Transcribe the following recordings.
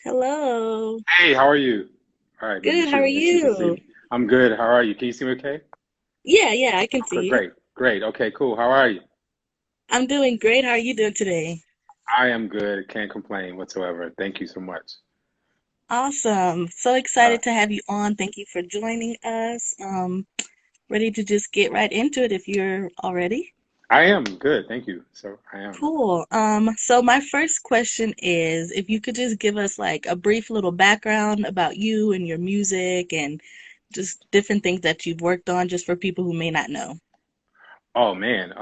Hello. Hey, how are you? All right, let me Good, how are see if you can see you? me. I'm good. How are you? Can you see me okay? Yeah, I can Okay, see you. great, great. Okay, cool. How are you? I'm doing great. How are you doing today? I am good. Can't complain whatsoever. Thank you so much. Awesome. So Uh, excited to have you on. Thank you for joining us. Ready to just get right into it if you're all ready. I am good. Thank you. So I am. Cool. So my first question is if you could just give us like a brief little background about you and your music and just different things that you've worked on just for people who may not know. Oh man.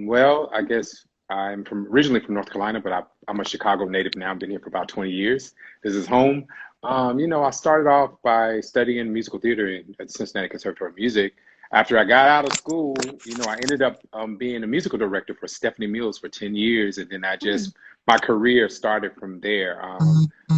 Well, I guess I'm from originally from North Carolina, but I'm a Chicago native now. I've been here for about 20 years. This is home. I started off by studying musical theater at Cincinnati Conservatory of Music. After I got out of school, I ended up being a musical director for Stephanie Mills for 10 years, and then Hmm. my career started from there.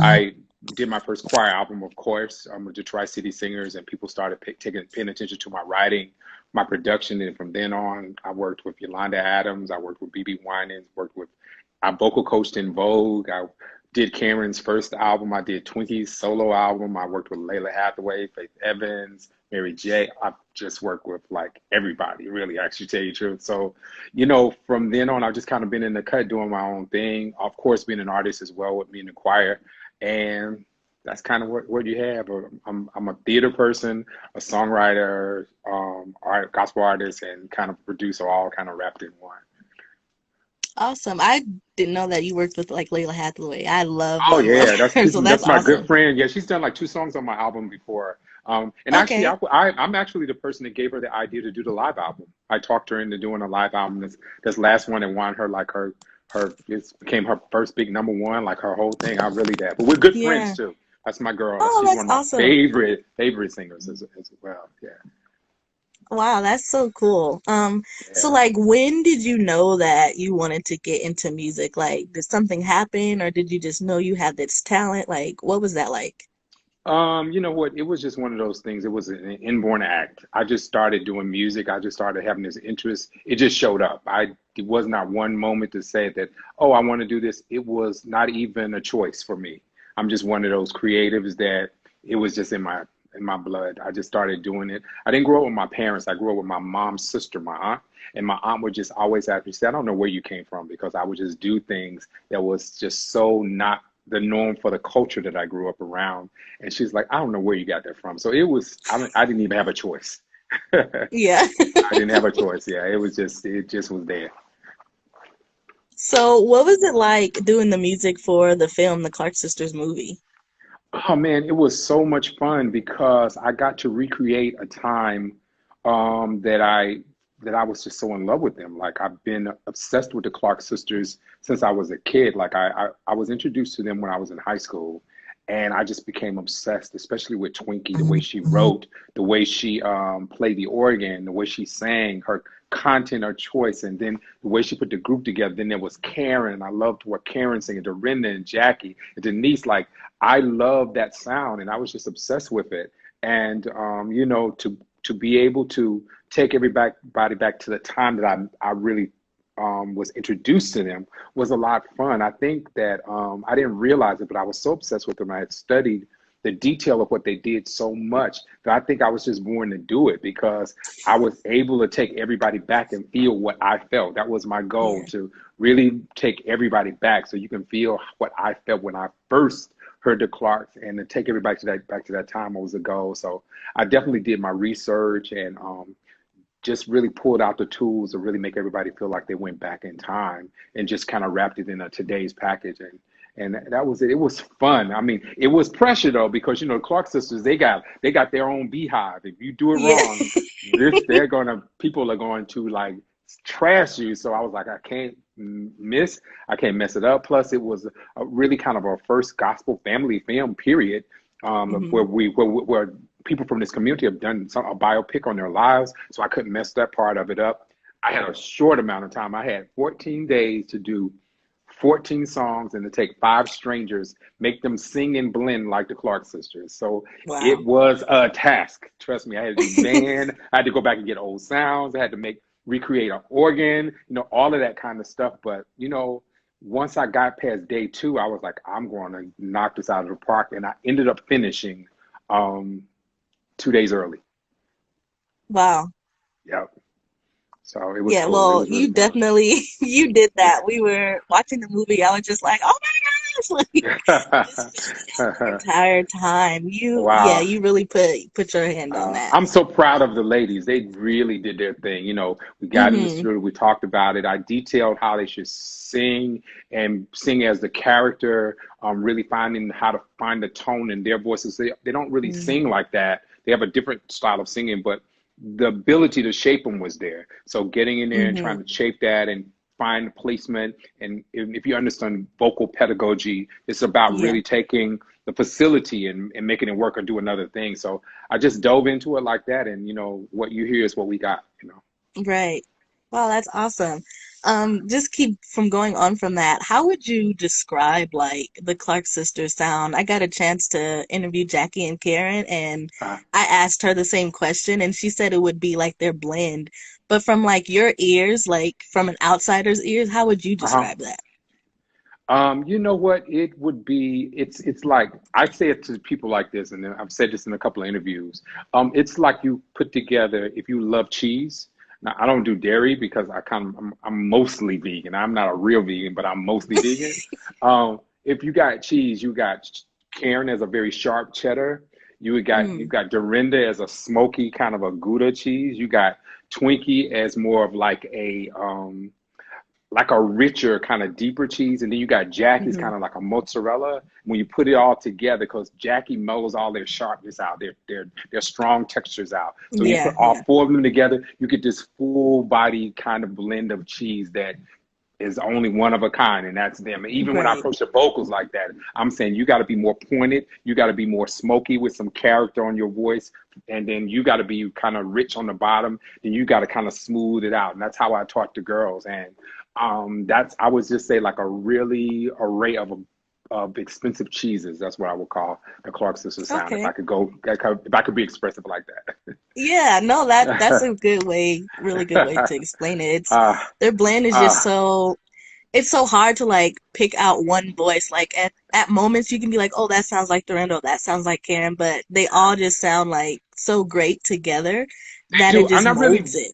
I did my first choir album, of course, with the Tri-City Singers, and people started paying attention to my writing, my production, and from then on, I worked with Yolanda Adams, I worked with BB Winans, I vocal coached in Vogue. I did Cameron's first album. I did Twinkie's solo album. I worked with Layla Hathaway, Faith Evans, Mary J. I just worked with like everybody, really, actually, to tell you the truth. So, from then on, I've just kind of been in the cut doing my own thing. Of course, being an artist as well with me in the choir. And that's kind of what you have. I'm a theater person, a songwriter, gospel artist, and kind of producer, all kind of wrapped in one. Awesome. I didn't know that you worked with like Layla Hathaway. I Oh love yeah, her, so that's that's my good awesome. friend. Yeah, she's done like two songs on my album before. And actually, Okay. I'm actually the person that gave her the idea to do the live album. I talked her into doing a live album. This last one and won her like her it became her first big number one, like her whole thing. I really did. But we're good friends Yeah. too. That's my girl. Oh, She's that's one of my awesome. favorite singers as well. Yeah, Wow, that's so cool. So yeah. like when did you know that you wanted to get into music? Like, did something happen or did you just know you had this talent? Like, what was that like? You know what? It was just one of those things. It was an inborn act. I just started doing music. I just started having this interest. It just showed up. It was not one moment to say that, oh, I want to do this. It was not even a choice for me. I'm just one of those creatives that it was just in my blood. I just started doing it. I didn't grow up with my parents. I grew up with my mom's sister, my aunt. And my aunt would just always ask me, say, I don't know where you came from because I would just do things that was just so not the norm for the culture that I grew up around. And she's like, I don't know where you got that from. So I didn't even have a choice. I Yeah. didn't have a choice. Yeah, it just was there. So what was it like doing the music for the film, the Clark Sisters movie? Oh man, it was so much fun because I got to recreate a time that I was just so in love with them. Like I've been obsessed with the Clark sisters since I was a kid. Like I was introduced to them when I was in high school, and I just became obsessed, especially with Twinkie, the way she wrote, the way she played the organ, the way she sang, her content, her choice, and then the way she put the group together. Then there was Karen. I loved what Karen sang, and Dorinda and Jackie and Denise. Like I loved that sound, and I was just obsessed with it. And to be able to take everybody back to the time that I really was introduced to them was a lot of fun. I think that I didn't realize it, but I was so obsessed with them. I had studied the detail of what they did so much that I think I was just born to do it because I was able to take everybody back and feel what I felt. That was my goal, Yeah. to really take everybody back so you can feel what I felt when I first heard the Clarks, and to take everybody back to that time was a goal. So I definitely did my research and just really pulled out the tools to really make everybody feel like they went back in time and just kind of wrapped it in a today's package. And that was it. It was fun. I mean, it was pressure though, because Clark sisters, they got their own beehive. If you do it Yeah. wrong, people are going to like trash you. So I was like, I can't mess it up. Plus, it was a really kind of our first gospel family film, period, Hmm. where people from this community have done a biopic on their lives. So I couldn't mess that part of it up. I had a short amount of time. I had 14 days to do 14 songs and to take five strangers, make them sing and blend like the Clark sisters. So it Wow. was a task. Trust me, I had to do band. I had to go back and get old sounds. I had to recreate an organ, all of that kind of stuff. But once I got past day two, I was like, I'm going to knock this out of the park. And I ended up finishing um, 2 days early. Wow. Yep. So it was Yeah, cool. It well, was really you fun. definitely you did that. We were watching the movie. I was just like, "Oh my gosh!" Like just freaking out the entire time. Yeah, Wow. you really put your hand on that. I'm so proud of the ladies. They really did their thing. You know, we got in the Hmm. studio, we talked about it. I detailed how they should sing and sing as the character, really finding how to find the tone in their voices. They don't really Hmm. sing like that. They have a different style of singing, but the ability to shape them was there. So getting in there and trying Hmm. to shape that and find the placement. And if you understand vocal pedagogy, it's about Yeah. really taking the facility and making it work or do another thing. So I just dove into it like that, and what you hear is what we got. Right. Wow, that's awesome. Just keep from going on from that. How would you describe like the Clark sisters sound? I got a chance to interview Jackie and Karen, and Uh, I asked her the same question, and she said it would be like their blend. But from like your ears, like from an outsider's ears, how would you uh-huh. describe that? You know what? It would be. It's like I say it to people like this, and I've said this in a couple of interviews. It's like you put together. If you love cheese, now I don't do dairy because I'm mostly vegan. I'm not a real vegan, but I'm mostly vegan. If you got cheese, you got Karen as a very sharp cheddar. You Mm, got Dorinda as a smoky kind of a Gouda cheese. You got Twinkie as more of like a richer kind of deeper cheese, and then you got Jackie's hmm. kind of like a mozzarella. When you put it all together, because Jackie mellows all their sharpness out, their strong textures out. So you put Yeah, all yeah. four of them together, you get this full body kind of blend of cheese that is only one of a kind, and that's them. And even when I Right. approach the vocals like that, I'm saying you got to be more pointed, you got to be more smoky with some character on your voice, and then you got to be kind of rich on the bottom, then you got to kind of smooth it out. And that's how I talk to girls. And that's, I would just say, like a really array of expensive cheeses. That's what I would call the Clark Sisters sound. If Okay. I could go, if I could be expressive like Yeah, no, that's that. a good way, really good way to explain it. It's uh, their blend is just uh, so it's so hard to like pick out one voice. Like at moments you can be like, oh, that sounds like Thorendo, that sounds like Karen, but they all just sound like so great together they that it do, just and molds it.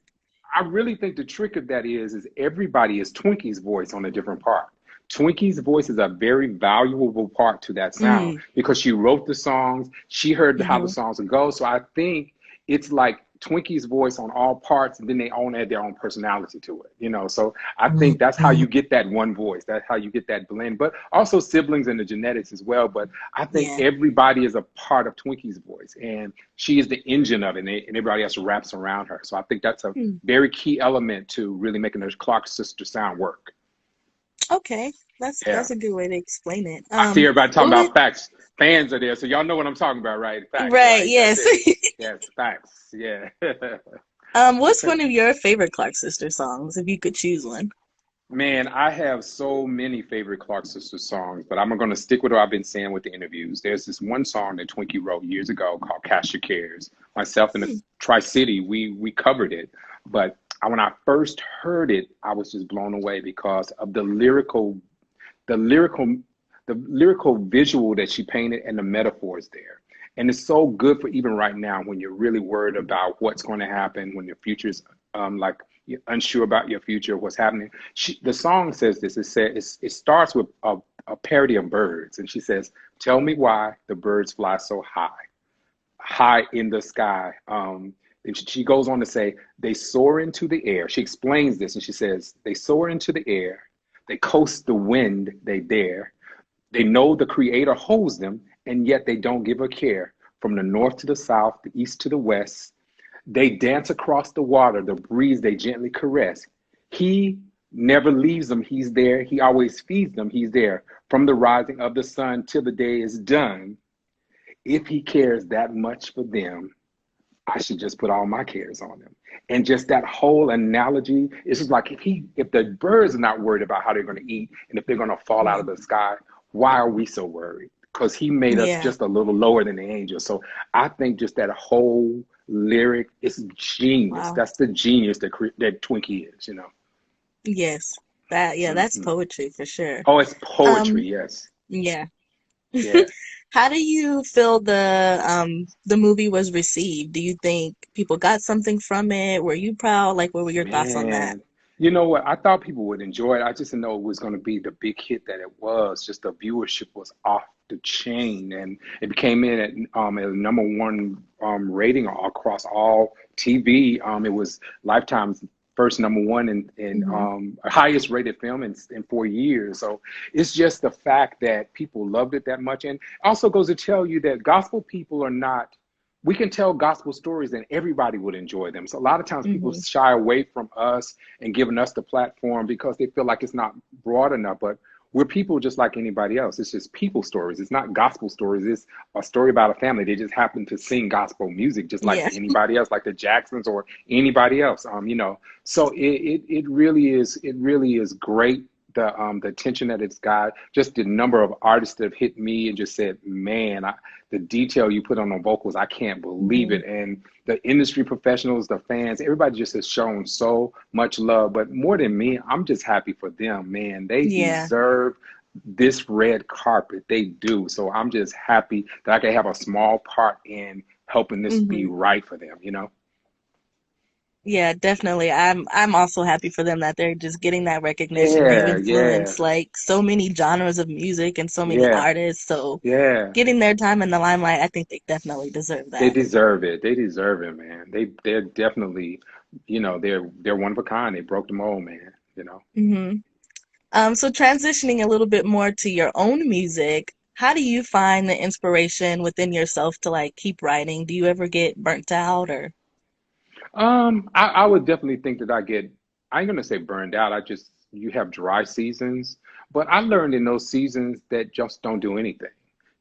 I really think the trick of that is everybody is Twinkie's voice on a different part. Twinkie's voice is a very valuable part to that sound Mm, because she wrote the songs, she heard how the hmm. songs would go. So I think it's like Twinkie's voice on all parts, and then they own add their own personality to it. So I think that's how you get that one voice. That's how you get that blend. But also siblings and the genetics as well. But I think Yeah. everybody is a part of Twinkie's voice, and she is the engine of it, and everybody else wraps around her. So I think that's a Mm. very key element to really making the Clark sister sound work. Okay. That's Yeah. a good way to explain it. I see everybody talking What would, about facts. Fans are there, so y'all know what I'm talking about, right? Facts, right, right? That's yes. it. Yes, facts. Yeah. What's one of your favorite Clark Sister songs, if you could choose one? Man, I have so many favorite Clark Sisters songs, but I'm going to stick with what I've been saying with the interviews. There's this one song that Twinkie wrote years ago called "Cast Your Cares." Myself and the Hmm. Tri City, we covered it, but when I first heard it, I was just blown away because of the lyrical the lyrical visual that she painted and the metaphors there. And it's so good for even right now when you're really worried about what's going to happen, when your future's like you're unsure about your future, what's happening. The song says this. It starts with a parody of birds, and she says, "Tell me why the birds fly so high, high in the sky." And she goes on to say, "They soar into the air." She explains this, and she says, "They soar into the air. They coast the wind they dare. They know the Creator holds them, and yet they don't give a care. From the north to the south, the east to the west, they dance across the water, the breeze they gently caress. He never leaves them, he's there. He always feeds them, he's there. From the rising of the sun till the day is done. If he cares that much for them, I should just put all my cares on them." And just that whole analogy, it's just like if the birds are not worried about how they're going to eat and if they're going to fall out of Mm. the sky, why are we so worried? Because he made us Yeah. just a little lower than the angels. So I think just that whole lyric is genius. Wow. That's the genius that Twinkie is. Yes. That, yeah, that's Hmm. poetry for sure. Oh, it's poetry. Um, Yes. yeah. Yeah. How do you feel the movie was received? Do you think people got something from it? Were you proud? Like, what were your thoughts on that? Man, you know what? I thought people would enjoy it. I just didn't know it was going to be the big hit that it was. Just the viewership was off the chain, and it came in at a number one rating across all TV. It was Lifetime's first number one and Hmm. highest rated film in 4 years. So it's just the fact that people loved it that much, and also goes to tell you that gospel people are not, we can tell gospel stories and everybody would enjoy them. So a lot of times people Hmm. shy away from us and giving us the platform because they feel like it's not broad enough. But we're people just like anybody else. It's just people stories. It's not gospel stories. It's a story about a family. They just happen to sing gospel music just like Yeah. anybody else, like the Jacksons or anybody else. So it really is great, the attention that it's got, just the number of artists that have hit me and just said, man, the detail you put on the vocals, I can't believe Hmm. it. And the industry professionals, the fans, everybody just has shown so much love. But more than me, I'm just happy for them, man. They Yeah. deserve this red carpet. They do. So I'm just happy that I can have a small part in helping this be Hmm. right for them? Yeah, definitely. I'm also happy for them that they're just getting that recognition. They've Yeah, yeah, influenced like so many genres of music and so many yeah, artists. So yeah. getting their time in the limelight, I think they definitely deserve They that. deserve it. They deserve it, man. They're definitely, they're one of a kind. They broke the mold, man. Hmm. So transitioning a little bit more to your own music, how do you find the inspiration within yourself to like keep writing? Do you ever get burnt out or? I would definitely think that I ain't gonna say burned out. You have dry seasons, but I learned in those seasons that just don't do anything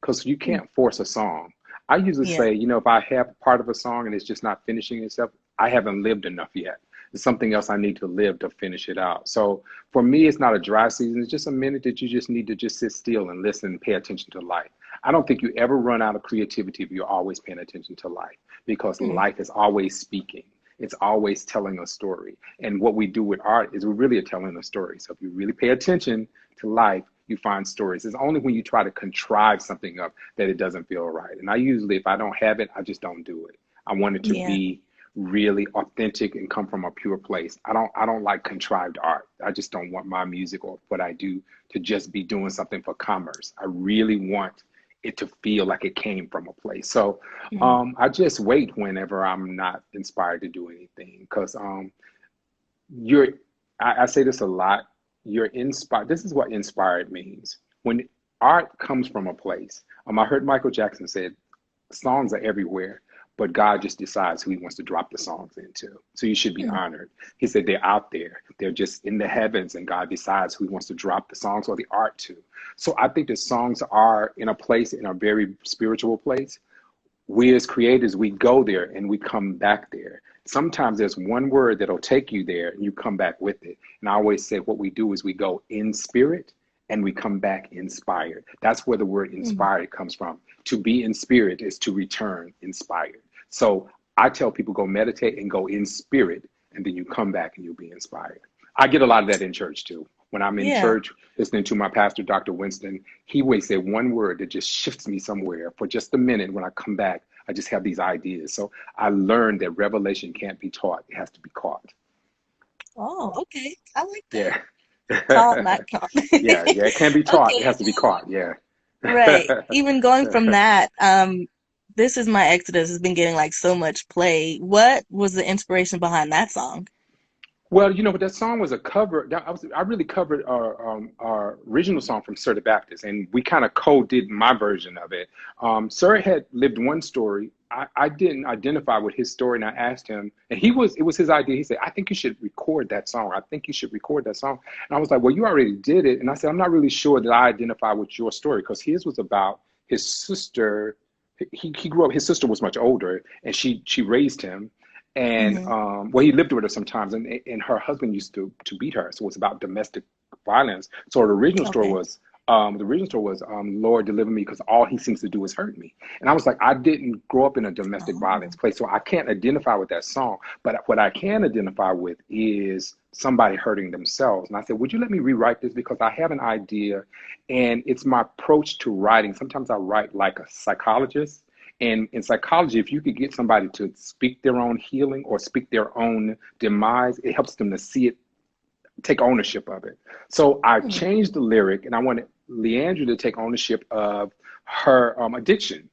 because you Mm. can't force a song. I usually Yeah. say, if I have part of a song and it's just not finishing itself, I haven't lived enough yet. There's something else I need to live to finish it out. So for me, it's not a dry season. It's just a minute that you just need to just sit still and listen and pay attention to life. I don't think you ever run out of creativity if you're always paying attention to life because Mm. life is always speaking. It's always telling a story. And what we do with art is we really are telling a story. So if you really pay attention to life, you find stories. It's only when you try to contrive something up that it doesn't feel right. And I usually, if I don't have it, I just don't do it. I want it to Yeah. be really authentic and come from a pure place. I don't like contrived art. I just don't want my music or what I do to just be doing something for commerce. I really want it to feel like it came from a place. So Mm. I just wait whenever I'm not inspired to do anything because you're. I say this a lot. You're inspired. This is what inspired means. When art comes from a place. I heard Michael Jackson said, "Songs are everywhere, but God just decides who He wants to drop the songs into. So you should be Mm. honored." He said they're out there. They're just in the heavens, and God decides who He wants to drop the songs or the art to. So I think the songs are in a place, in a very spiritual place. We as creators, we go there and we come back there. Sometimes there's one word that'll take you there and you come back with it. And I always say what we do is we go in spirit and we come back inspired. That's where the word Mm. inspired comes from. To be in spirit is to return inspired. So I tell people go meditate and go in spirit, and then you come back and you'll be inspired. I get a lot of that in church too. When I'm in Yeah. church listening to my pastor, Dr. Winston, he always say one word that just shifts me somewhere for just a minute. When I come back, I just have these ideas. So I learned that revelation can't be taught, it has to be caught. Oh, okay. I like that. Yeah. Caught, not caught. Yeah, yeah, it can't be taught, it Okay. has to be caught. Yeah. Right. Even going from that, This Is My Exodus has been getting like so much play. What was the inspiration behind that song? Well, but that song was a cover. I really covered our original song from Sir the Baptist, and we kind of co-did my version of it. Sir had lived one story. I didn't identify with his story, and I asked him, and it was his idea. He said, "I think you should record that song. I think you should record that song." And I was like, "Well, you already did it." And I said, "I'm not really sure that I identify with your story because his was about his sister. He grew up. His sister was much older, and she raised him." And Hmm. well, he lived with her sometimes, and her husband used to beat her, so it's about domestic violence. So Okay. the original story was Lord deliver me because all he seems to do is hurt me. And I was like, I didn't grow up in a domestic Oh. violence place, so I can't identify with that song. But what I can identify with is somebody hurting themselves. And I said, would you let me rewrite this? Because I have an idea and it's my approach to writing. Sometimes I write like a psychologist. And in psychology, if you could get somebody to speak their own healing or speak their own demise, it helps them to see it, take ownership of it. So I Mm, changed the lyric and I wanted Leandra to take ownership of her addiction.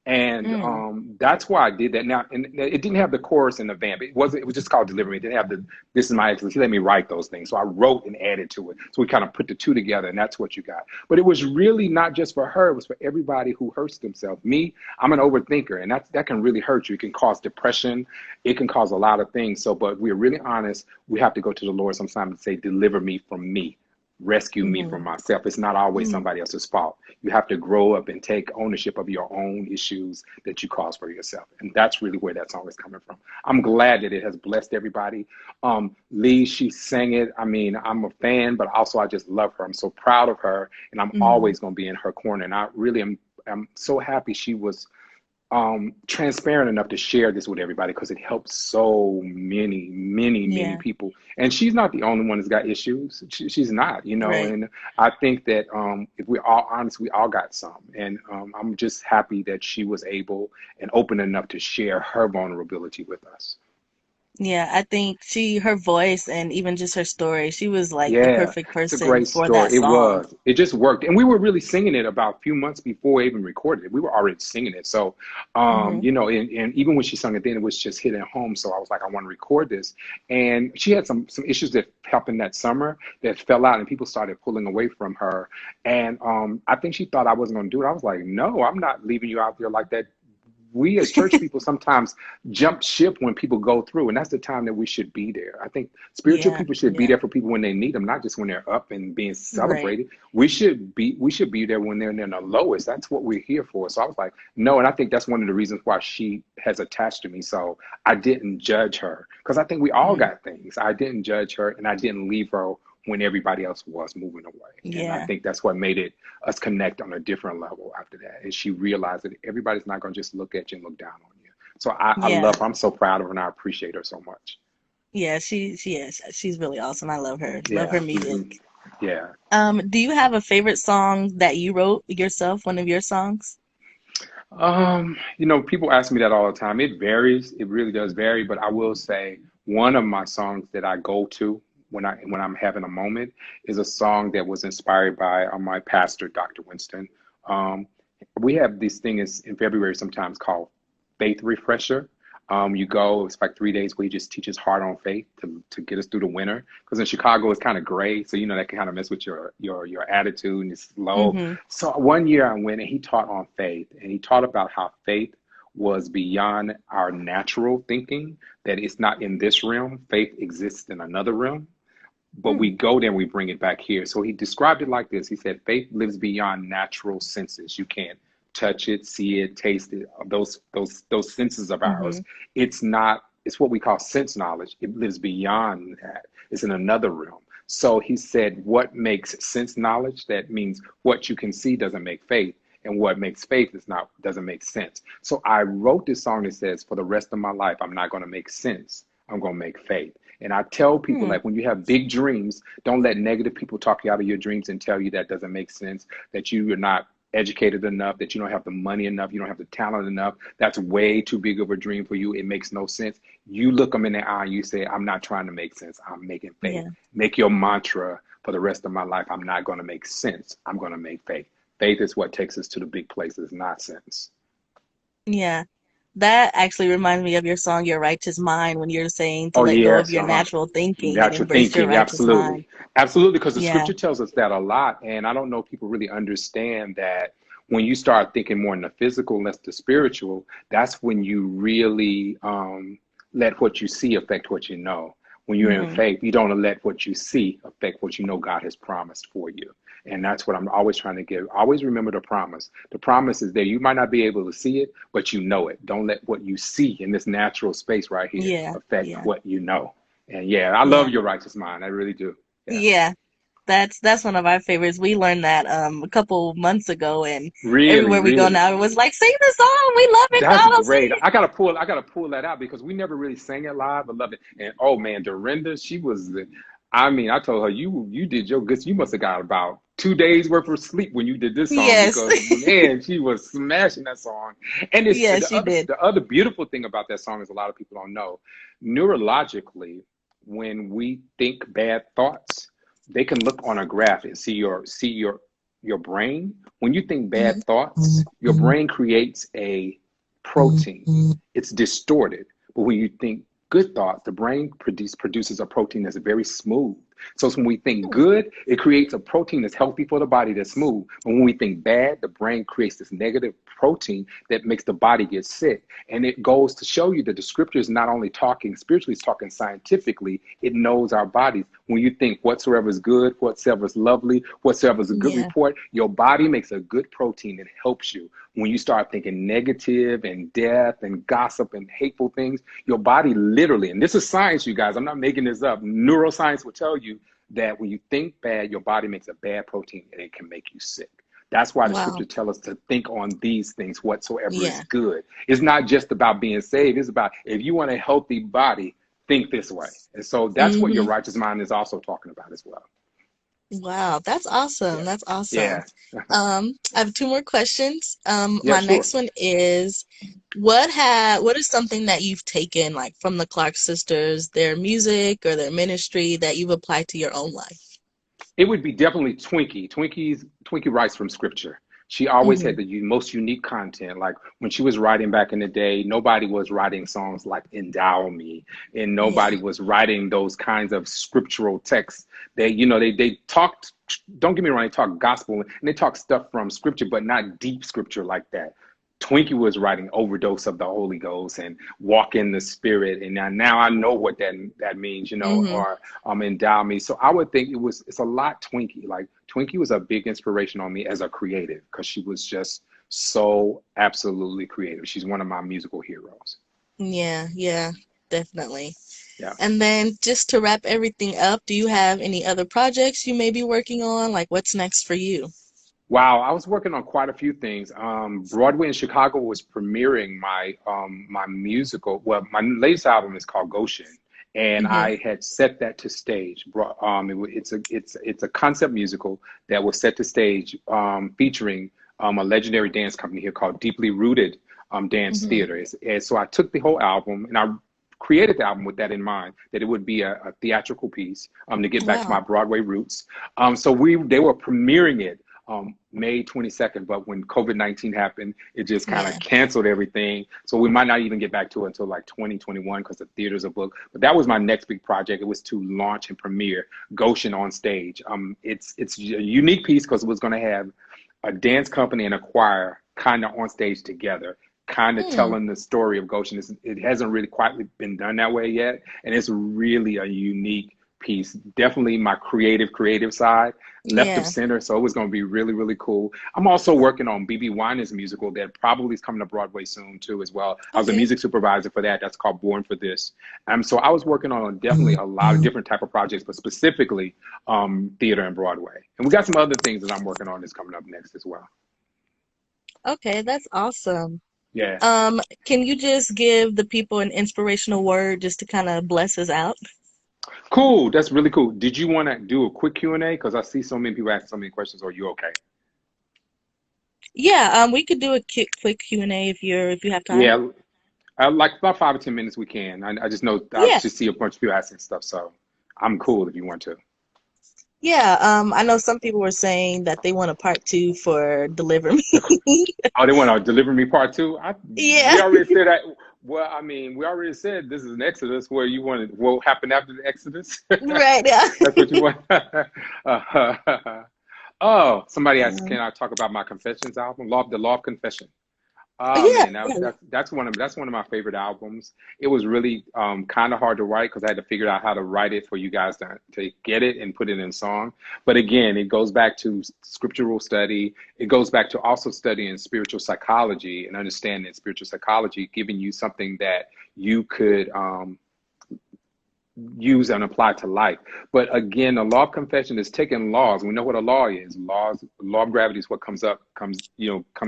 And mm, that's why I did that. Now, and it didn't have the chorus and the vamp. It wasn't. It was just called Deliver Me. It didn't have the "This is my excellence." He let me write those things, so I wrote and added to it. So we kind of put the two together, and that's what you got. But it was really not just for her. It was for everybody who hurts themselves. Me, I'm an overthinker, and that can really hurt you. It can cause depression. It can cause a lot of things. So, but we're really honest. We have to go to the Lord sometimes and say, "Deliver me from me." Rescue me from mm, myself. It's not always mm. somebody else's fault. You have to grow up and take ownership of your own issues that you cause for yourself. And that's really where that song is coming from. I'm glad that it has blessed everybody. Lee, she sang it. I mean, I'm a fan, but also I just love her. I'm so proud of her, and I'm Mm. always going to be in her corner. And I really am. I'm so happy she was transparent enough to share this with everybody because it helps so many Yeah, people. And she's not the only one that's got issues. She's not, you know. right. And I think that if we're all honest, we all got some. And I'm just happy that she was able and open enough to share her vulnerability with us. Yeah, I think her voice and even just her story, she was like the Yeah, perfect it's a person great for that story. It song. was. It just worked. And we were really singing it about a few months before we even recorded it. We were already singing it. So, Hmm. you know, and even when she sung it then, it was just hitting home. So I was like, I want to record this. And she had some issues that happened that summer that fell out and people started pulling away from her. And I think she thought I wasn't going to do it. I was like, no, I'm not leaving you out there like that. We as church people sometimes jump ship when people go through, and that's the time that we should be there. I think spiritual Yeah, people should be yeah, there for people when they need them, not just when they're up and being right. celebrated. We should be there when they're in the lowest. That's what we're here for. So I was like, no, and I think that's one of the reasons why she has attached to me. So I didn't judge her because I think we all Mm, got things. I didn't judge her, and I didn't leave her when everybody else was moving away. And I yeah, think that's what made it us connect on a different level after that. And she realized that everybody's not going to just look at you and look down on you. So I yeah, love her. I'm so proud of her and I appreciate her so much. yeah. She is. She's really awesome. I love her. Love Yeah. her music. Yeah. Do you have a favorite song that you wrote yourself? One of your songs? People ask me that all the time. It varies. It really does vary. But I will say one of my songs that I go to when I'm having a moment is a song that was inspired by my pastor, Dr. Winston. Um, we have this thing is in February sometimes called Faith Refresher. You go, it's like 3 days where he just teaches hard on faith to get us through the winter. Because in Chicago it's kind of gray, so that can kind of mess with your attitude and it's low. Mm-hmm. So one year I went and he taught on faith, and he taught about how faith was beyond our natural thinking, that it's not in this realm. Faith exists in another realm, but we Mm, go there and we bring it back here. So he described it like this. He said, faith lives beyond natural senses. You can't touch it, see it, taste it, those senses of mm-hmm. ours. It's what we call sense knowledge. It lives beyond that. It's in another realm. So he said, what makes sense knowledge? That means what you can see doesn't make faith. And what makes faith doesn't make sense. So I wrote this song that says, for the rest of my life, I'm not going to make sense. I'm going to make faith. And I tell people, Mm, like, when you have big dreams, don't let negative people talk you out of your dreams and tell you that doesn't make sense, that you are not educated enough, that you don't have the money enough, you don't have the talent enough. That's way too big of a dream for you. It makes no sense. You look them in the eye and you say, I'm not trying to make sense. I'm making faith. yeah, Make your mantra for the rest of my life. I'm not going to make sense. I'm going to make faith. Faith is what takes us to the big places, not sense. yeah. That actually reminds me of your song, Your Righteous Mind, when you're saying to Oh, let go of yes. your natural thinking and Natural embrace your thinking. righteous mind. Absolutely. Absolutely. Because the Yeah, scripture tells us that a lot. And I don't know if people really understand that when you start thinking more in the physical, less the spiritual, that's when you really let what you see affect what you know. When you're in hmm, faith, you don't let what you see affect what you know God has promised for you. And that's what I'm always trying to give. Always remember the promise. The promise is there. You might not be able to see it, but you know it. Don't let what you see in this natural space right here yeah, affect yeah, what you know. And yeah, I love yeah, your righteous mind. I really do. Yeah. yeah. That's one of our favorites. We learned that a couple months ago, and Really, everywhere we go really. now, it was like, sing the song. We love it, That's Donald. Sing great. it. I gotta pull that out because we never really sang it live. I love it. And oh man, Dorinda, she was the I mean, I told her you did your good. You must have got about 2 days worth of sleep when you did this song Yes. because man, she was smashing that song. And it's Yes, she did. the other beautiful thing about that song is a lot of people don't know. Neurologically, when we think bad thoughts, they can look on a graph and see your brain. When you think Hmm. bad thoughts, your brain creates a protein. It's distorted. But when you think good thoughts, the brain produces a protein that's very smooth. So when we think good, it creates a protein that's healthy for the body that's smooth. But when we think bad, the brain creates this negative protein that makes the body get sick. And it goes to show you that the scripture is not only talking spiritually, it's talking scientifically. It knows our bodies. When you think whatsoever is good, whatsoever is lovely, whatsoever is a good Yeah. report, your body makes a good protein and helps you. When you start thinking negative and death and gossip and hateful things, your body literally, and this is science, you guys, I'm not making this up. Neuroscience will tell you that when you think bad, your body makes a bad protein and it can make you sick. That's why the Wow. scripture tells us to think on these things whatsoever is Yeah. good. It's not just about being saved. It's about if you want a healthy body, think this way. And so that's what your Hmm. righteous mind is also talking about as well. Wow, that's awesome. Yeah. That's awesome. Yeah. I have two more questions. Yeah, My sure. next one is what is something that you've taken like from the Clark sisters, their music or their ministry that you've applied to your own life? It would be definitely Twinkie. Twinkie writes from scripture. She always Hmm. had the most unique content. Like when she was writing back in the day, nobody was writing songs like "Endow Me," and Yeah. nobody was writing those kinds of scriptural texts. They talked. Don't get me wrong, they talk gospel and they talk stuff from scripture, but not deep scripture like that. Twinkie was writing overdose of the Holy Ghost and walk in the Spirit, and now I know what that means, Hmm. or endow me. So I would think it's a lot Twinkie. Like Twinkie was a big inspiration on me as a creative because she was just so absolutely creative. She's one of my musical heroes. Yeah, yeah, definitely. Yeah. And then just to wrap everything up, do you have any other projects you may be working on? Like what's next for you? Wow, I was working on quite a few things. Broadway in Chicago was premiering my musical. Well, my latest album is called Goshen, and Hmm. I had set that to stage. It's a concept musical that was set to stage, featuring a legendary dance company here called Deeply Rooted Dance Hmm. Theater. And so I took the whole album and I created the album with that in mind, that it would be a theatrical piece to get back to my Wow. Broadway roots. So they were premiering it May 22nd, but when COVID-19 happened, it just kind of Yeah. canceled everything. So we might not even get back to it until like 2021 because the theaters are booked. But that was my next big project. It was to launch and premiere Goshen on stage. It's a unique piece because it was going to have a dance company and a choir kind of on stage together, kind of Hmm. telling the story of Goshen. It hasn't really quite been done that way yet, and it's really a unique piece. Definitely my creative side, left of Yeah. center. So it was going to be really, really cool. I'm also working on BB Winans musical that probably is coming to Broadway soon too as well. I was a Okay. music supervisor for that. That's called Born for This. So I was working on definitely a lot of different type of projects, but specifically theater and Broadway. And we got some other things that I'm working on that's coming up next as well. Okay, that's awesome. Yeah. Can you just give the people an inspirational word just to kind of bless us out? Cool. That's really cool. Did you want to do a quick Q&A? Because I see so many people asking so many questions. Are you okay? Yeah, we could do a quick Q&A if you have time. Yeah. Like about 5 or 10 minutes we can. I just know I Yeah. just see a bunch of people asking stuff, so I'm cool if you want to. Yeah, I know some people were saying that they want a part two for Deliver Me. Oh, they want to deliver me part two. Yeah. We already said that. Well, I mean, we already said this is an Exodus where you want what will happen after the Exodus. Right. Yeah. That's what you want. Oh, somebody asked, Um, can I talk about my Confessions album, the Law of Confession? Oh yeah, man, yeah. that's one of my favorite albums. It was really kind of hard to write because I had to figure out how to write it for you guys to get it and put it in song. But again, it goes back to scriptural study. It goes back to also studying spiritual psychology and understanding spiritual psychology, giving you something that you could use and apply to life. But again, the law of confession is taking laws. We know what a law is. Law of gravity is what comes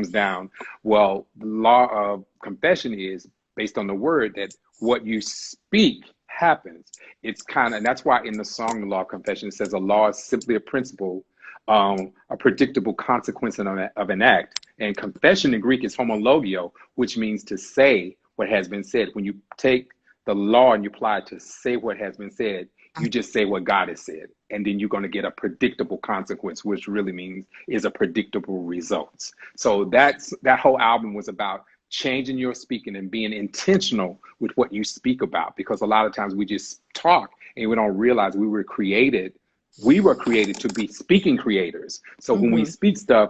down. Well, the law of confession is based on the word that what you speak happens. It's kind of, and that's why in the song, The Law of Confession, it says a law is simply a principle, a predictable consequence of an act. And confession in Greek is homologio, which means to say what has been said. When you take the law and you apply it to say what has been said, you just say what God has said. And then you're going to get a predictable consequence, which really means is a predictable results. So that whole album was about changing your speaking and being intentional with what you speak about, because a lot of times we just talk and we don't realize we were created to be speaking creators. So when we Hmm. speak stuff,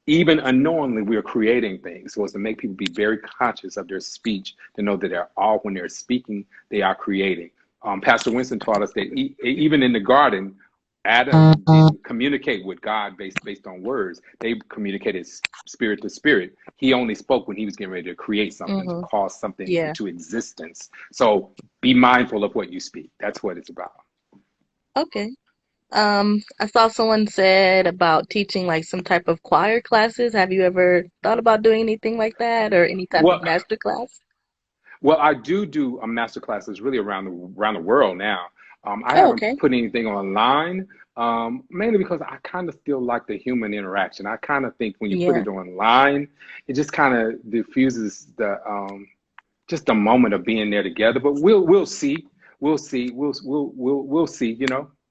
even unknowingly, we're creating things. So it's to make people be very conscious of their speech, to know that when they're speaking, they are creating. Pastor Winston taught us that even in the garden, Adam didn't communicate with God based on words. They communicated spirit to spirit. He only spoke when he was getting ready to create something, to Hmm. cause something Yeah. into existence. So be mindful of what you speak. That's what it's about. Okay. I saw someone said about teaching like some type of choir classes. Have you ever thought about doing anything like that or any type of Well, master class? Well, I do a master classes really around the world now. I Oh, haven't okay. put anything online, mainly because I kind of still like the human interaction. I kind of think when you put Yeah. it online, it just kind of diffuses the just the moment of being there together. But we'll see, we'll see. We'll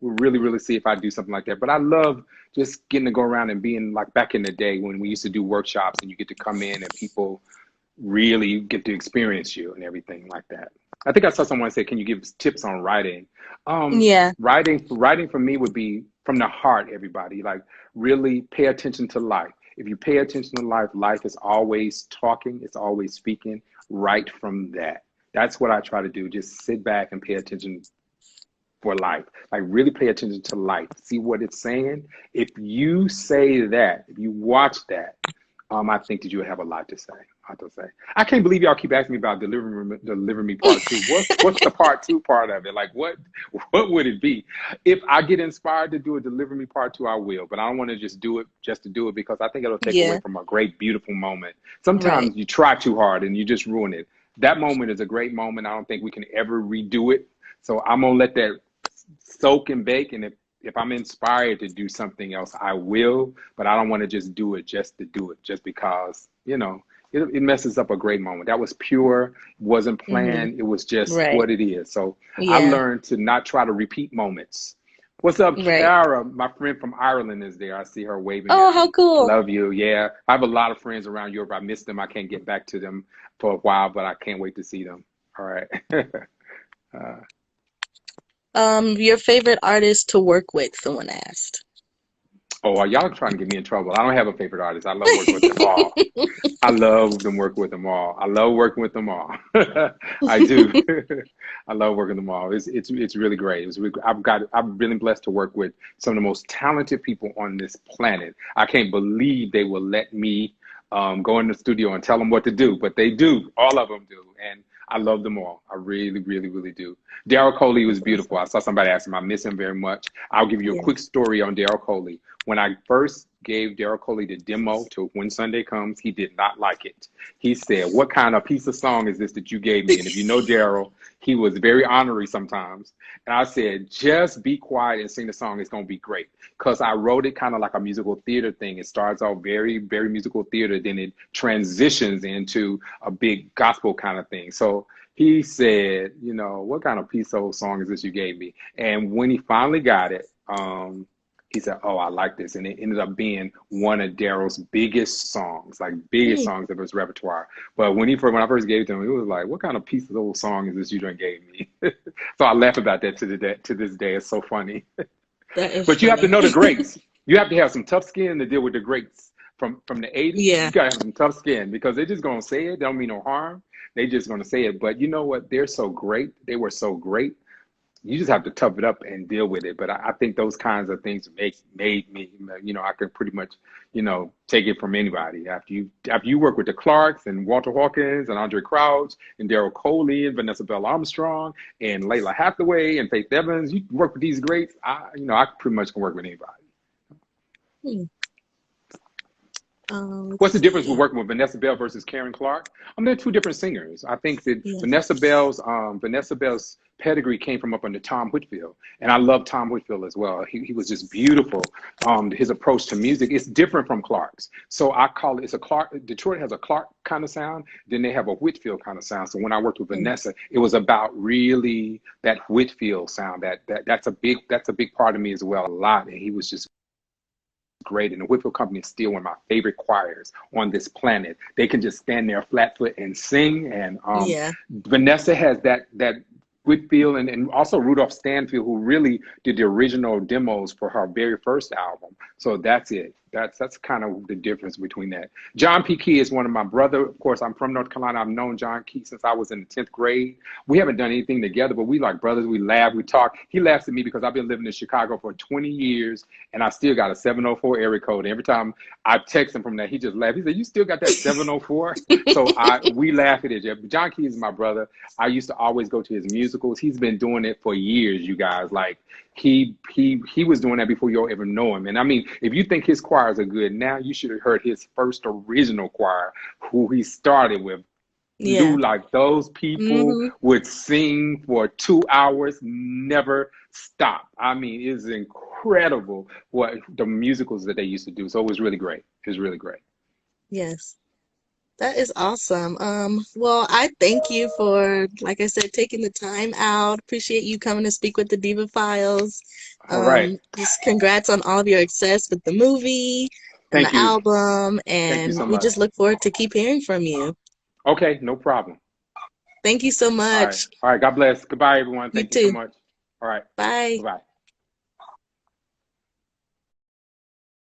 really see if I do something like that. But I love just getting to go around and being like back in the day when we used to do workshops and you get to come in and people really get to experience you and everything like that. I think I saw someone say, "Can you give tips on writing?" Yeah. Writing for me would be from the heart. Everybody, like, really pay attention to life. If you pay attention to life, life is always talking. It's always speaking. Write from that. That's what I try to do. Just sit back and pay attention for life. Like, really pay attention to life. See what it's saying. If you say that, if you watch that, I think that you would have a lot to say. I have to say. I can't believe y'all keep asking me about delivering me part two. What's the part two part of it? Like, what would it be? If I get inspired to do a deliver me part two, I will. But I don't want to just do it just to do it, because I think it'll take away Yeah. from a great, beautiful moment. Right. Sometimes you try too hard and you just ruin it. That moment is a great moment. I don't think we can ever redo it. So I'm gonna let that soak and bake. And if I'm inspired to do something else, I will. But I don't want to just do it just to do it, just because it messes up a great moment. That was pure, wasn't Hmm. planned. It was just Right. what it is. So I Yeah. learned to not try to repeat moments. What's up, Right. Kiara? My friend from Ireland is there. I see her waving Oh, at how me. cool. Love you. Yeah, I have a lot of friends around Europe. I miss them. I can't get back to them for a while, but I can't wait to see them. All right. uh, Your favorite artist to work with, someone asked. oh, are y'all trying to get me in trouble? I don't have a favorite artist. I love working with them all. I love them working with them all. I love working with them all. I do. I love working with them all. It's really great. I've been blessed to work with some of the most talented people on this planet. I can't believe they will let me go in the studio and tell them what to do, but they do. All of them do, and I love them all. I really do. Daryl Coley was That's beautiful. awesome. I saw somebody ask him. I miss him very much. I'll give you a Yeah. quick story on Daryl Coley. When I first gave Daryl Coley the demo to When Sunday Comes, he did not like it. He said, "What kind of piece of song is this that you gave me?" And if you know Daryl, he was very honorary sometimes. And I said, "Just be quiet and sing the song. It's going to be great." Because I wrote it kind of like a musical theater thing. It starts off very musical theater, then it transitions into a big gospel kind of thing. So he said, "What kind of piece of song is this you gave me?" And when he finally got it, he said, "Oh, I like this," and it ended up being one of Daryl's biggest songs, like biggest Hmm. songs of his repertoire. But when I first gave it to him, he was like, "What kind of piece of old song is this you done gave me?" So I laugh about that to this day. It's so funny. That is But you have to funny. know the greats. You have to have some tough skin to deal with the greats from the '80s. You Yeah. gotta have some tough skin, because they're just gonna say it. They don't mean no harm. They just gonna say it. But you know what? They're so great. They were so great. You just have to tough it up and deal with it. But I think those kinds of things made me, I could pretty much, take it from anybody. After you work with the Clarks and Walter Hawkins and Andre Crouch and Daryl Coley and Vanessa Bell Armstrong and Layla Hathaway and Faith Evans, you work with these greats. I pretty much can work with anybody. Hmm. Let's What's the difference with see. working with Vanessa Bell versus Karen Clark? They're two different singers. I think that Yeah. Vanessa Bell's pedigree came from up under Tom Whitfield, and I love Tom Whitfield as well. He was just beautiful. His approach to music is different from Clark's, so I call it, it's a Clark. Detroit has a Clark kind of sound, then they have a Whitfield kind of sound. So when I worked with Mm. Vanessa, it was about really that Whitfield sound. That's a big part of me as well, a lot. And he was just great. And the Whitfield Company is still one of my favorite choirs on this planet. They can just stand there flat foot and sing. And Yeah. Vanessa has that Whitfield and also Rudolph Stanfield, who really did the original demos for her very first album. So that's it. That's kind of the difference between that. John P. Key is one of my brother. Of course, I'm from North Carolina. I've known John Key since I was in the 10th grade. We haven't done anything together, but we like brothers. We laugh, we talk. He laughs at me because I've been living in Chicago for 20 years and I still got a 704 area code. And every time I text him from that, he just laughs. He said, "You still got that 704?" So we laugh at it. John Key is my brother. I used to always go to his musicals. He's been doing it for years, you guys. Like he was doing that before you'll ever know him. And I mean, if you think his choirs are good now, you should have heard his first original choir, who he started with. Yeah. Lou, like those people Hmm. would sing for 2 hours, never stop. I mean, it's incredible what the musicals that they used to do. So it was really great. It was really great. Yes. That is awesome. Well, I thank you for, like I said, taking the time out. Appreciate you coming to speak with the Diva Files. All right. Just congrats on all of your success with the movie and Thank the you. album, Thank you and so we much. just look forward to keep hearing from you. Okay, no problem. Thank you so All right. much. All right. God bless. Goodbye, everyone. You Thank you so too. much. All right. Bye. Bye-bye.